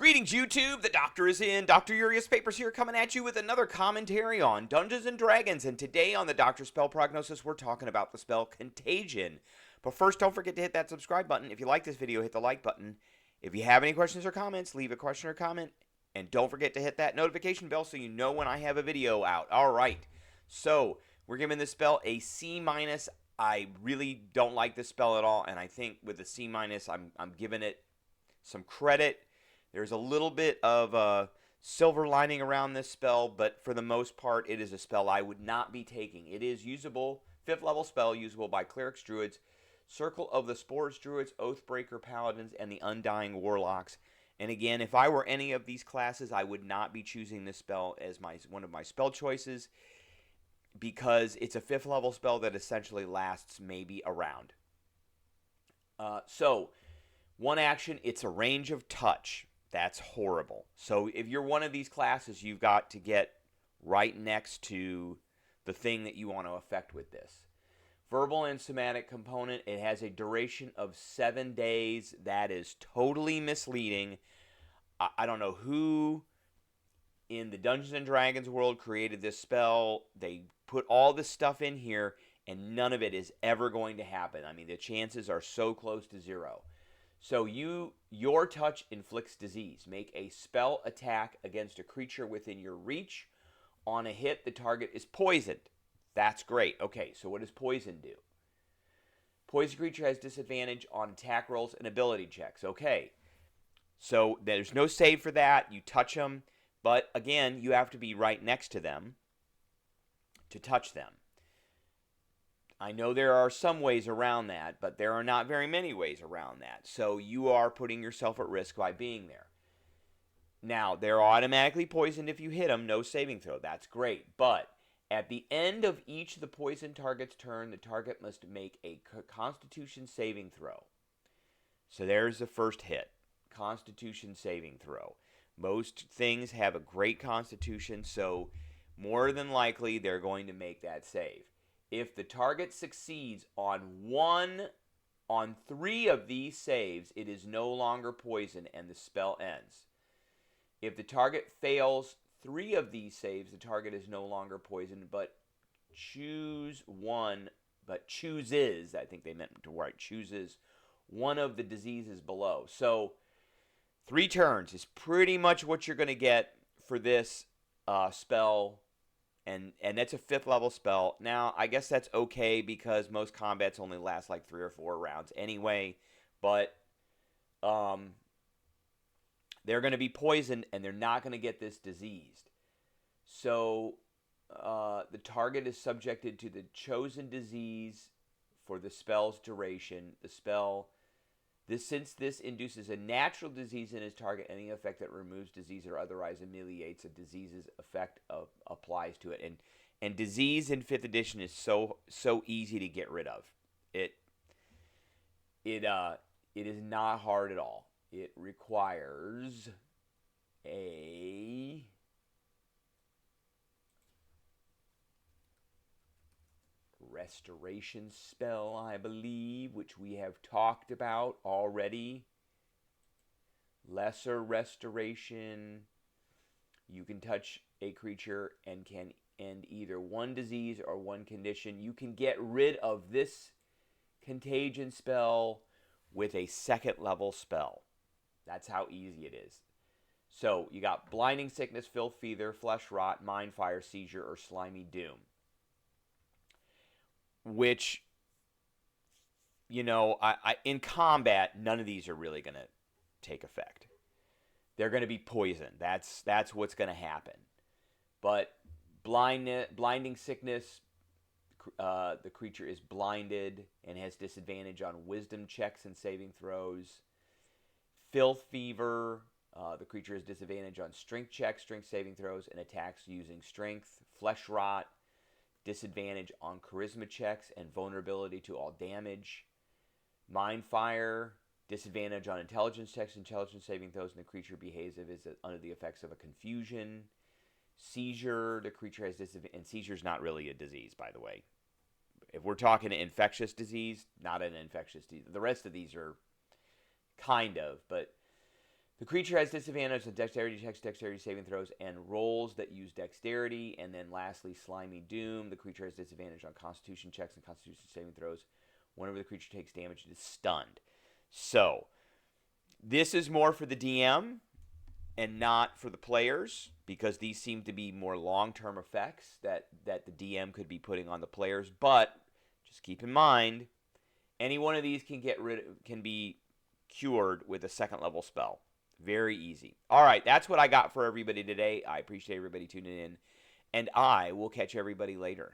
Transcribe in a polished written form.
Greetings, YouTube. The Doctor is in. Dr. Urias Papers here, coming at you with another commentary on Dungeons & Dragons. And today on the Doctor Spell Prognosis, we're talking about the spell Contagion. But first, don't forget to hit that subscribe button. If you like this video, hit the like button. If you have any questions or comments, leave a question or comment. And don't forget to hit that notification bell so you know when I have a video out. All right. So, we're giving this spell a C-. I really don't like this spell at all. And I think with the C-, I'm giving it some credit. There's a little bit of a silver lining around this spell, but for the most part, it is a spell I would not be taking. It is usable, 5th level spell, usable by Clerics, Druids, Circle of the Spores Druids, Oathbreaker Paladins, and the Undying Warlocks. And again, if I were any of these classes, I would not be choosing this spell as one of my spell choices because it's a 5th level spell that essentially lasts maybe a round. So, one action, it's a range of touch. That's horrible. So if you're one of these classes, you've got to get right next to the thing that you want to affect with this. Verbal and somatic component, it has a duration of 7 days. That is totally misleading. I don't know who in the Dungeons & Dragons world created this spell. They put all this stuff in here, and none of it is ever going to happen. I mean, the chances are so close to zero. So your touch inflicts disease. Make a spell attack against a creature within your reach. On a hit, the target is poisoned. That's great. Okay, so what does poison do? Poison creature has disadvantage on attack rolls and ability checks. Okay, so there's no save for that. You touch them, but again, you have to be right next to them to touch them. I know there are some ways around that, but there are not very many ways around that. So you are putting yourself at risk by being there. Now, they're automatically poisoned if you hit them. No saving throw. That's great. But at the end of each of the poison target's turn, the target must make a Constitution saving throw. So there's the first hit. Constitution saving throw. Most things have a great Constitution, so more than likely they're going to make that save. If the target succeeds on 3 of these saves, it is no longer poisoned and the spell ends. If the target fails 3 of these saves, the target is no longer poisoned, but chooses, I think they meant to write chooses, one of the diseases below. So 3 turns is pretty much what you're going to get for this spell. And that's a 5th level spell. Now, I guess that's okay because most combats only last like 3 or 4 rounds anyway. But they're going to be poisoned and they're not going to get this diseased. So the target is subjected to the chosen disease for the spell's duration. Since this induces a natural disease in its target, any effect that removes disease or otherwise ameliorates a disease's effect applies to it. And disease in 5th edition is so easy to get rid of. It is not hard at all. It requires a restoration spell, I believe, which we have talked about already. Lesser restoration. You can touch a creature and can end either one disease or one condition. You can get rid of this contagion spell with a 2nd level spell. That's how easy it is. So you got blinding sickness, filth, fever, flesh rot, mind fire, seizure, or slimy doom. Which, you know, in combat, none of these are really going to take effect. They're going to be poisoned. That's what's going to happen. But blinding sickness, the creature is blinded and has disadvantage on wisdom checks and saving throws. Filth fever, the creature has disadvantage on strength checks, strength saving throws, and attacks using strength. Flesh rot, disadvantage on charisma checks and vulnerability to all damage. Mind fire, disadvantage on intelligence checks, intelligence saving throws, and the creature behaves as if it's under the effects of a confusion. Seizure, the creature has disadvantage, and seizure is not really a disease, by the way. If we're talking an infectious disease, not an infectious disease. The rest of these are kind of, but The creature has disadvantage on dexterity checks, dexterity saving throws, and rolls that use dexterity. And then lastly, Slimy Doom. The creature has disadvantage on constitution checks and constitution saving throws. Whenever the creature takes damage, it is stunned. So, this is more for the DM and not for the players, because these seem to be more long-term effects that the DM could be putting on the players. But just keep in mind, any one of these can be cured with a second level spell. Very easy. All right, that's what I got for everybody today. I appreciate everybody tuning in, and I will catch everybody later.